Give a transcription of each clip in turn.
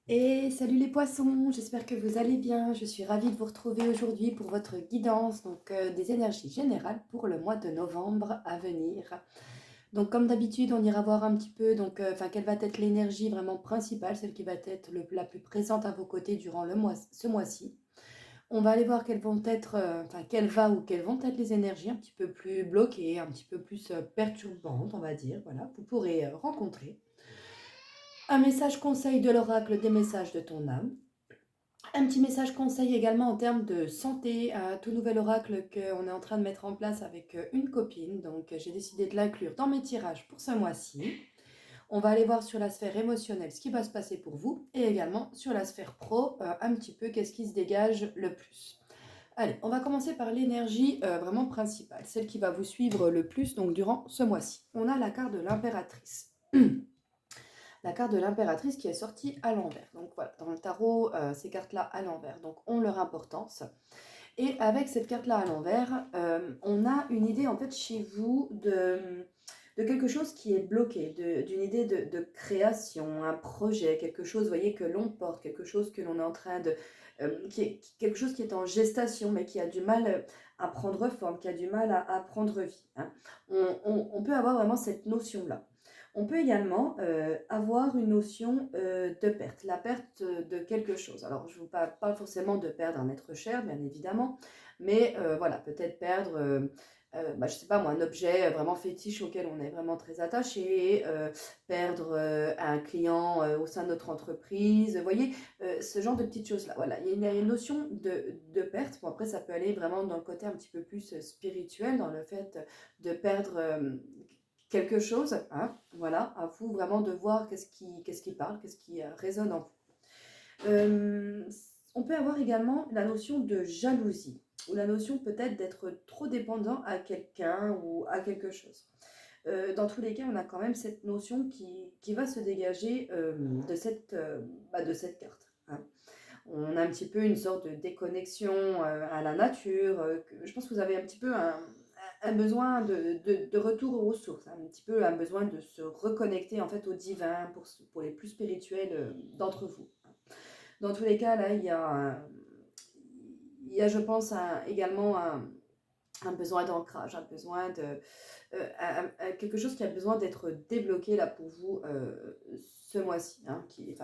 Et salut les poissons, j'espère que vous allez bien. Je suis ravie de vous retrouver aujourd'hui pour votre guidance des énergies générales pour le mois de novembre à venir. Donc comme d'habitude, on ira voir un petit peu quelle va être l'énergie vraiment principale, celle qui va être la plus présente à vos côtés durant ce mois-ci. On va aller voir quelles vont être les énergies un petit peu plus bloquées, un petit peu plus perturbantes, on va dire. Voilà, vous pourrez rencontrer. Un message conseil de l'oracle des messages de ton âme. Un petit message conseil également en termes de santé, un tout nouvel oracle qu'on est en train de mettre en place avec une copine. Donc j'ai décidé de l'inclure dans mes tirages pour ce mois-ci. On va aller voir sur la sphère émotionnelle ce qui va se passer pour vous et également sur la sphère pro un petit peu qu'est-ce qui se dégage le plus. Allez, on va commencer par l'énergie vraiment principale, celle qui va vous suivre le plus donc durant ce mois-ci. On a la carte de l'impératrice. La carte de l'impératrice qui est sortie à l'envers. Donc voilà, dans le tarot, ces cartes-là à l'envers donc, ont leur importance. Et avec cette carte-là à l'envers, on a une idée en fait chez vous de quelque chose qui est bloqué, d'une idée de création, un projet, quelque chose, vous voyez, que l'on porte, quelque chose que l'on est en train de... quelque chose qui est en gestation, mais qui a du mal à prendre forme, qui a du mal à prendre vie. Hein. On peut avoir vraiment cette notion-là. On peut également avoir une notion de perte, la perte de quelque chose. Alors, je ne vous parle pas forcément de perdre un être cher, bien évidemment, mais voilà, peut-être perdre, je ne sais pas moi, un objet vraiment fétiche auquel on est vraiment très attaché, perdre un client au sein de notre entreprise, vous voyez, ce genre de petites choses-là. Voilà, il y a une notion de perte. Bon, après, ça peut aller vraiment dans le côté un petit peu plus spirituel, dans le fait de perdre quelque chose, hein, voilà, à vous vraiment de voir qu'est-ce qui parle, qu'est-ce qui résonne en vous. On peut avoir également la notion de jalousie, ou la notion peut-être d'être trop dépendant à quelqu'un ou à quelque chose. Dans tous les cas, on a quand même cette notion qui va se dégager de cette carte. Hein. On a un petit peu une sorte de déconnexion à la nature. Je pense que vous avez un petit peu un besoin de retour aux sources, un petit peu un besoin de se reconnecter en fait au divin pour les plus spirituels d'entre vous. Dans tous les cas, là, il y a je pense, également un besoin d'ancrage, un besoin quelque chose qui a besoin d'être débloqué là pour vous ce mois-ci, hein, qui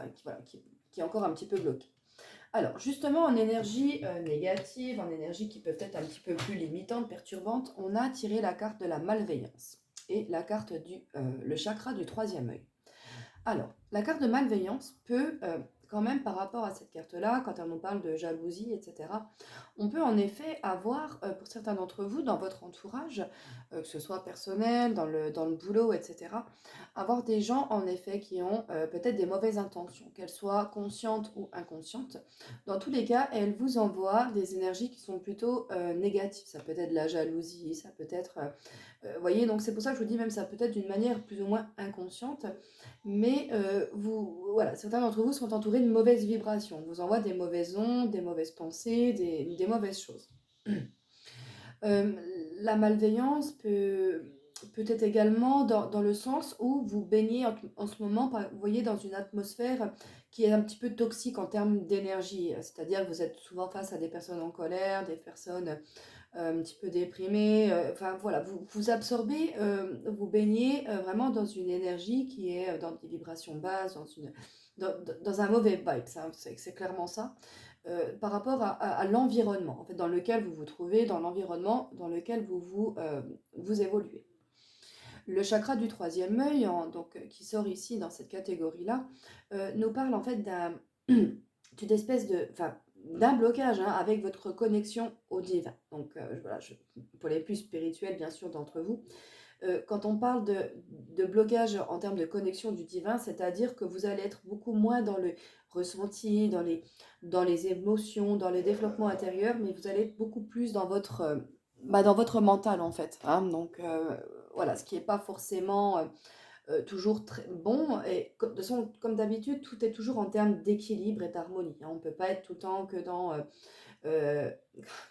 est encore un petit peu bloqué. Alors, justement, en énergie négative, en énergie qui peut être un petit peu plus limitante, perturbante, on a tiré la carte de la malveillance et la carte le chakra du troisième œil. Alors, la carte de malveillance peut, quand même, par rapport à cette carte-là, quand on nous parle de jalousie, etc., on peut en effet avoir, pour certains d'entre vous, dans votre entourage, que ce soit personnel, dans le boulot, etc., avoir des gens, en effet, qui ont peut-être des mauvaises intentions, qu'elles soient conscientes ou inconscientes. Dans tous les cas, elles vous envoient des énergies qui sont plutôt négatives. Ça peut être de la jalousie, ça peut être... vous voyez, donc c'est pour ça que je vous dis, même ça peut être d'une manière plus ou moins inconsciente. Mais voilà, certains d'entre vous sont entourés de mauvaises vibrations. On vous envoie des mauvaises ondes, des mauvaises pensées, des mauvaises choses. Euh, la malveillance peut être également dans le sens où vous baignez en ce moment, vous voyez, dans une atmosphère qui est un petit peu toxique en termes d'énergie. C'est-à-dire que vous êtes souvent face à des personnes en colère, des personnes un petit peu déprimé. Enfin voilà, vous absorbez, vous baignez vraiment dans une énergie qui est dans des vibrations basses, dans un mauvais vibe, c'est clairement ça, par rapport à l'environnement en fait, dans lequel vous vous trouvez, dans l'environnement dans lequel vous évoluez. Le chakra du troisième œil, qui sort ici dans cette catégorie-là, nous parle en fait d'une espèce enfin, d'un blocage hein, avec votre connexion au divin. Donc voilà, pour les plus spirituels bien sûr d'entre vous, quand on parle de blocage en termes de connexion du divin, c'est-à-dire que vous allez être beaucoup moins dans le ressenti, dans les émotions, dans les développements intérieurs, mais vous allez être beaucoup plus dans votre mental en fait. Hein. Donc voilà, ce qui n'est pas forcément toujours très bon. Et de toute façon, comme d'habitude, tout est toujours en termes d'équilibre et d'harmonie. Hein. On ne peut pas être tout le temps que dans euh,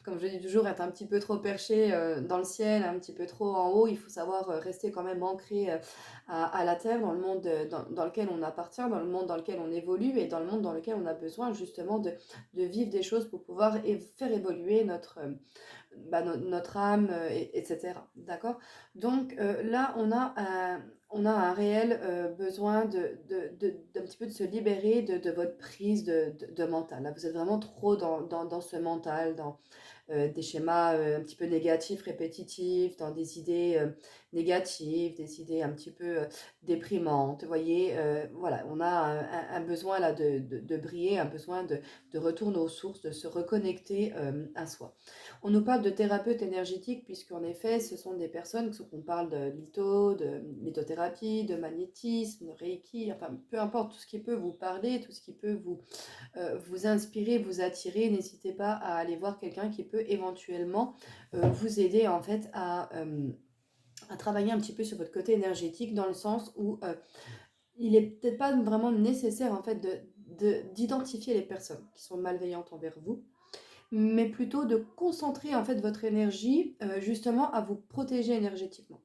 comme je dis toujours, être un petit peu trop perché dans le ciel, un petit peu trop en haut. Il faut savoir rester quand même ancré à la terre, dans le monde dans lequel on appartient, dans le monde dans lequel on évolue et dans le monde dans lequel on a besoin justement de vivre des choses pour pouvoir faire évoluer notre âme, etc. D'accord? Donc là, on a un réel besoin d'un petit peu de se libérer de votre prise de mental. Là, vous êtes vraiment trop dans ce mental, dans des schémas un petit peu négatifs, répétitifs, dans des idées négatives, des idées un petit peu déprimantes. Vous voyez, voilà, on a un besoin là de briller, un besoin de retourner aux sources, de se reconnecter à soi. On nous parle de thérapeutes énergétiques, puisqu'en effet, ce sont des personnes qu'on parle de lithothérapie, de magnétisme, de reiki, enfin peu importe tout ce qui peut vous parler, tout ce qui peut vous inspirer, vous attirer. N'hésitez pas à aller voir quelqu'un qui peut éventuellement vous aider en fait à travailler un petit peu sur votre côté énergétique, dans le sens où il est peut-être pas vraiment nécessaire en fait d'identifier les personnes qui sont malveillantes envers vous, mais plutôt de concentrer en fait votre énergie justement à vous protéger énergétiquement.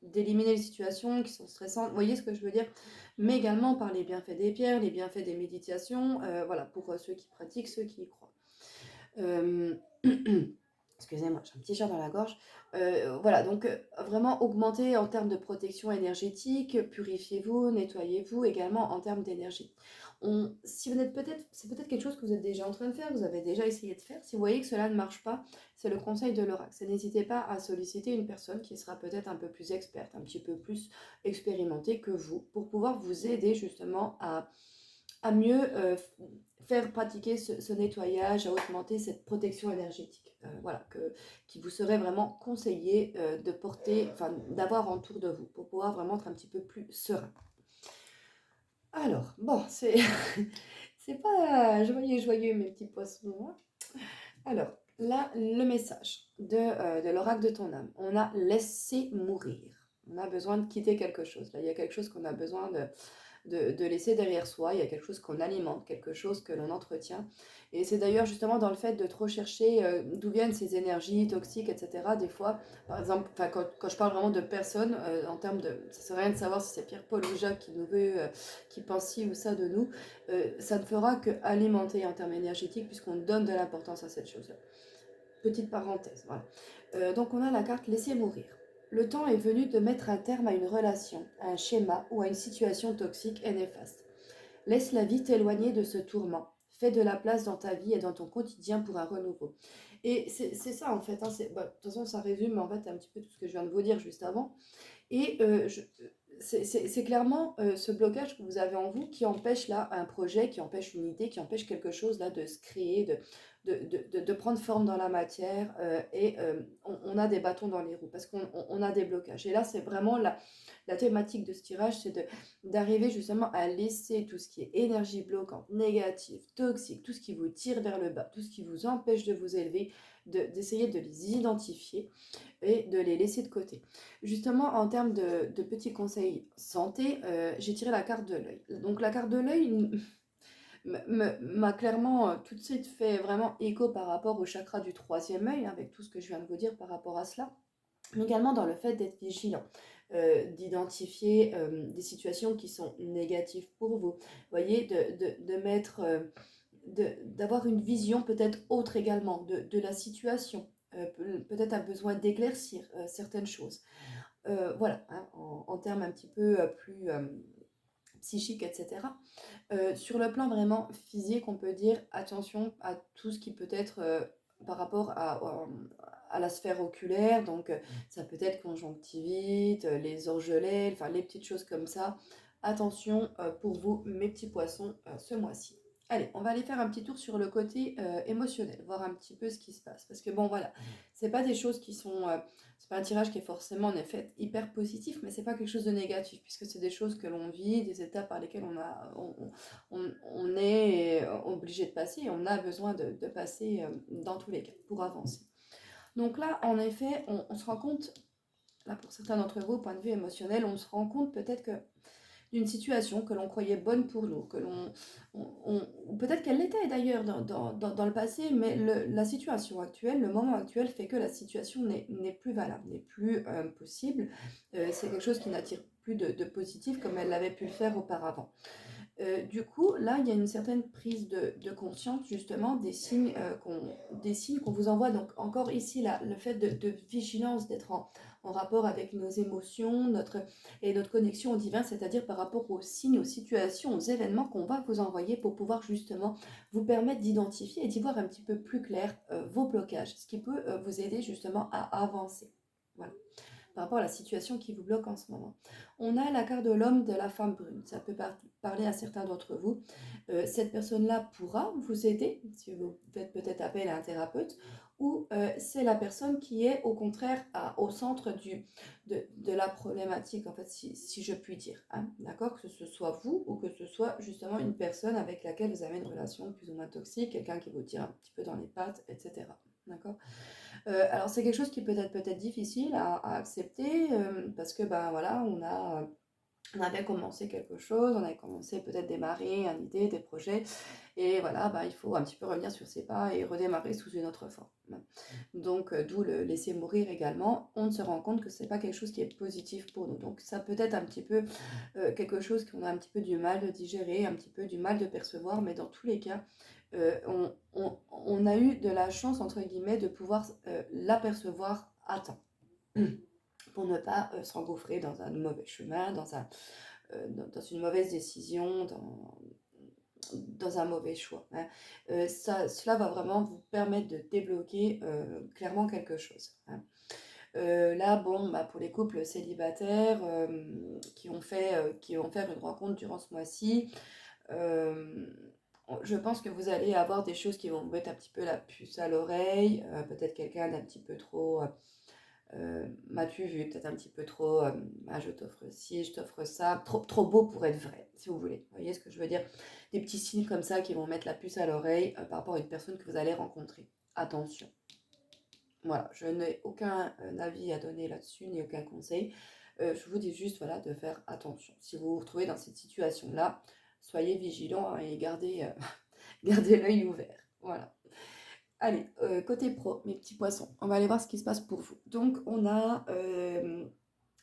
D'éliminer les situations qui sont stressantes, vous voyez ce que je veux dire? Mais également par les bienfaits des pierres, les bienfaits des méditations, voilà, pour ceux qui pratiquent, ceux qui y croient. Euh, Excusez-moi, j'ai un petit chat dans la gorge. Voilà, donc vraiment augmenter en termes de protection énergétique, purifiez-vous, nettoyez-vous également en termes d'énergie. Si vous êtes peut-être, c'est peut-être quelque chose que vous êtes déjà en train de faire, vous avez déjà essayé de faire. Si vous voyez que cela ne marche pas, c'est le conseil de l'oracle. N'hésitez pas à solliciter une personne qui sera peut-être un peu plus experte, un petit peu plus expérimentée que vous, pour pouvoir vous aider justement à mieux faire pratiquer ce nettoyage, à augmenter cette protection énergétique. Voilà, qui vous serait vraiment conseillé de porter, enfin d'avoir autour de vous, pour pouvoir vraiment être un petit peu plus serein. Alors, bon, c'est pas joyeux mes petits poissons. Hein. Alors, là, le message de l'oracle de ton âme. On a laissé mourir. On a besoin de quitter quelque chose. Là, il y a quelque chose qu'on a besoin de laisser derrière soi. Il y a quelque chose qu'on alimente, quelque chose que l'on entretient. Et c'est d'ailleurs justement dans le fait de trop chercher d'où viennent ces énergies toxiques, etc. Des fois, par exemple, quand je parle vraiment de personnes, en termes de... Ça sert à rien de savoir si c'est Pierre-Paul ou Jacques qui nous veut, qui pense ci ou ça de nous. Ça ne fera qu'alimenter en termes énergétiques, puisqu'on donne de l'importance à cette chose-là. Petite parenthèse, voilà. Donc on a la carte laisser mourir. Le temps est venu de mettre un terme à une relation, à un schéma ou à une situation toxique et néfaste. Laisse la vie t'éloigner de ce tourment. Fais de la place dans ta vie et dans ton quotidien pour un renouveau. Et c'est ça en fait. Hein, de toute façon, ça résume en fait un petit peu tout ce que je viens de vous dire juste avant. Et c'est clairement ce blocage que vous avez en vous qui empêche là un projet, qui empêche une idée, qui empêche quelque chose là de se créer, de prendre forme dans la matière. Et on a des bâtons dans les roues parce qu'on a des blocages. Et là, c'est vraiment la thématique de ce tirage, c'est d'arriver justement à laisser tout ce qui est énergie bloquante, négative, toxique, tout ce qui vous tire vers le bas, tout ce qui vous empêche de vous élever, d'essayer de les identifier et de les laisser de côté. Justement, en termes de petits conseils santé, j'ai tiré la carte de l'œil. Donc la carte de l'œil m'a clairement tout de suite fait vraiment écho par rapport au chakra du troisième œil, avec tout ce que je viens de vous dire par rapport à cela, mais également dans le fait d'être vigilant, d'identifier des situations qui sont négatives pour vous. Vous voyez, de mettre... d'avoir une vision peut-être autre également de la situation, peut-être un besoin d'éclaircir certaines choses. Voilà, hein, en termes un petit peu plus psychiques, etc. Sur le plan vraiment physique, on peut dire attention à tout ce qui peut être par rapport à la sphère oculaire, donc ça peut être conjonctivite, les orgelets, enfin les petites choses comme ça. Attention pour vous, mes petits poissons, ce mois-ci. Allez, on va aller faire un petit tour sur le côté émotionnel, voir un petit peu ce qui se passe. Parce que bon, voilà, c'est pas des choses qui sont... c'est pas un tirage qui est forcément en effet hyper positif, mais c'est pas quelque chose de négatif, puisque c'est des choses que l'on vit, des étapes par lesquelles on est obligé de passer, et on a besoin de passer dans tous les cas pour avancer. Donc là, en effet, on se rend compte, là pour certains d'entre vous, au point de vue émotionnel, on se rend compte peut-être que d'une situation que l'on croyait bonne pour nous, que peut-être qu'elle l'était d'ailleurs dans le passé, mais la situation actuelle, le moment actuel fait que la situation n'est plus valable, n'est plus possible. C'est quelque chose qui n'attire plus de positif comme elle l'avait pu le faire auparavant. Du coup, là, il y a une certaine prise de conscience justement des signes qu'on vous envoie. Donc encore ici, là, le fait de vigilance, d'être en rapport avec nos émotions et notre connexion au divin, c'est-à-dire par rapport aux signes, aux situations, aux événements qu'on va vous envoyer pour pouvoir justement vous permettre d'identifier et d'y voir un petit peu plus clair vos blocages, ce qui peut vous aider justement à avancer. Voilà, par rapport à la situation qui vous bloque en ce moment. On a la carte de l'homme, de la femme brune. Ça peut parler à certains d'entre vous. Cette personne-là pourra vous aider, si vous faites peut-être appel à un thérapeute, ou c'est la personne qui est au contraire au centre de la problématique, en fait, si je puis dire. Hein, d'accord? Que ce soit vous ou que ce soit justement une personne avec laquelle vous avez une relation plus ou moins toxique, quelqu'un qui vous tire un petit peu dans les pattes, etc. D'accord? Alors c'est quelque chose qui peut être difficile à accepter parce que ben voilà, on avait commencé quelque chose, on avait commencé peut-être démarrer une idée, des projets, et voilà, bah, il faut un petit peu revenir sur ses pas et redémarrer sous une autre forme. Donc d'où le laisser mourir également, on se rend compte que c'est pas quelque chose qui est positif pour nous. Donc ça peut être un petit peu quelque chose qu'on a un petit peu du mal de digérer, un petit peu du mal de percevoir, mais dans tous les cas, on a eu de la chance, entre guillemets, de pouvoir l'apercevoir à temps. Pour ne pas s'engouffrer dans un mauvais chemin, dans une mauvaise décision, dans un mauvais choix. Hein. Cela va vraiment vous permettre de débloquer clairement quelque chose. Hein. Là, bon, bah, pour les couples célibataires qui vont faire une rencontre durant ce mois-ci, je pense que vous allez avoir des choses qui vont vous mettre un petit peu la puce à l'oreille, peut-être quelqu'un d'un petit peu trop m'as-tu vu, peut-être un petit peu trop, ah, je t'offre ci, je t'offre ça, trop beau pour être vrai, si vous voulez. Vous voyez ce que je veux dire? Des petits signes comme ça qui vont mettre la puce à l'oreille par rapport à une personne que vous allez rencontrer. Attention. Voilà, je n'ai aucun avis à donner là-dessus, ni aucun conseil. Je vous dis juste voilà, de faire attention. Si vous vous retrouvez dans cette situation-là, soyez vigilants hein, et gardez l'œil ouvert. Voilà. Allez, côté pro, mes petits poissons, on va aller voir ce qui se passe pour vous. Donc, on a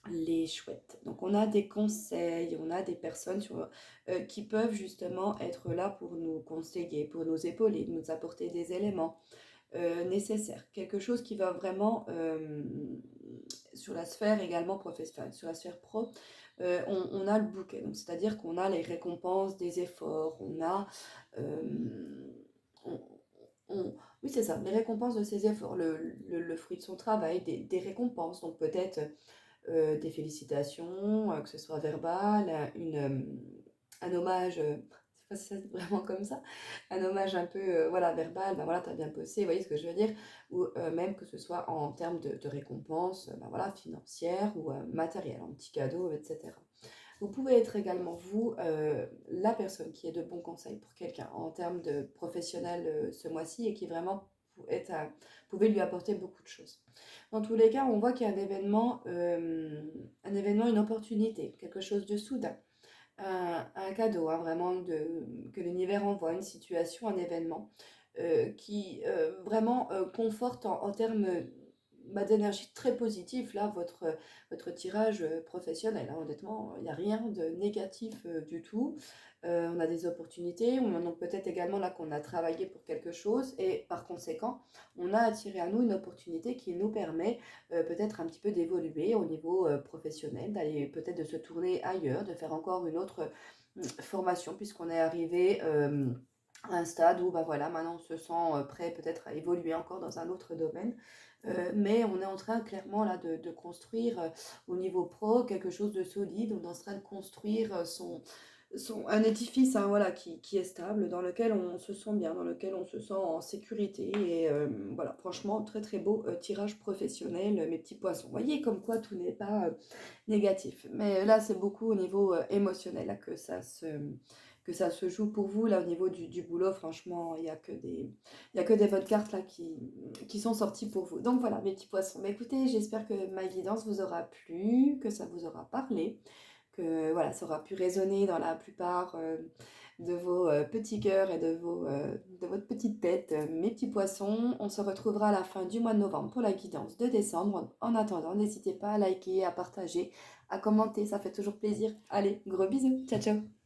les chouettes. Donc, on a des conseils, on a des personnes qui peuvent justement être là pour nous conseiller, pour nous épauler, nous apporter des éléments nécessaires. Quelque chose qui va vraiment sur la sphère également professionnelle, sur la sphère pro. On a le bouquet, donc c'est-à-dire qu'on a les récompenses des efforts, on a... on- oui, c'est ça, les récompenses de ses efforts, le fruit de son travail, des récompenses, donc peut-être des félicitations, que ce soit verbal, un hommage, je sais pas si c'est vraiment comme ça, un hommage un peu voilà, verbal, ben voilà, t'as bien bossé, vous voyez ce que je veux dire, ou même que ce soit en termes de récompenses ben voilà, financières ou matérielles, en petits cadeaux, etc. Vous pouvez être également, vous, la personne qui est de bons conseils pour quelqu'un en termes de professionnel ce mois-ci et qui vraiment pouvez lui apporter beaucoup de choses. Dans tous les cas, on voit qu'il y a un événement, une opportunité, quelque chose de soudain, un cadeau, hein, vraiment que l'univers envoie, une situation, un événement qui vraiment conforte en termes bah, d'énergie très positive, là, votre tirage professionnel. Hein. Honnêtement, il n'y a rien de négatif du tout. On a des opportunités, on a donc peut-être également là qu'on a travaillé pour quelque chose et par conséquent, on a attiré à nous une opportunité qui nous permet peut-être un petit peu d'évoluer au niveau professionnel, d'aller peut-être de se tourner ailleurs, de faire encore une autre formation puisqu'on est arrivé à un stade où bah voilà, maintenant on se sent prêt peut-être à évoluer encore dans un autre domaine. Mais on est en train clairement là de construire au niveau pro quelque chose de solide, on est en train de construire un édifice hein, voilà, qui est stable, dans lequel on se sent bien, dans lequel on se sent en sécurité. Et voilà, franchement, très très beau tirage professionnel, mes petits poissons. Vous voyez comme quoi tout n'est pas négatif. Mais là, c'est beaucoup au niveau émotionnel là, que ça se joue pour vous. Là, au niveau du boulot, franchement, il n'y a que des bonnes cartes là, qui sont sorties pour vous. Donc voilà, mes petits poissons. Mais écoutez, j'espère que ma guidance vous aura plu, que ça vous aura parlé, que voilà, ça aura pu résonner dans la plupart de vos petits cœurs et de votre petite tête, mes petits poissons. On se retrouvera à la fin du mois de novembre pour la guidance de décembre. En attendant, n'hésitez pas à liker, à partager, à commenter, ça fait toujours plaisir. Allez, gros bisous, ciao ciao!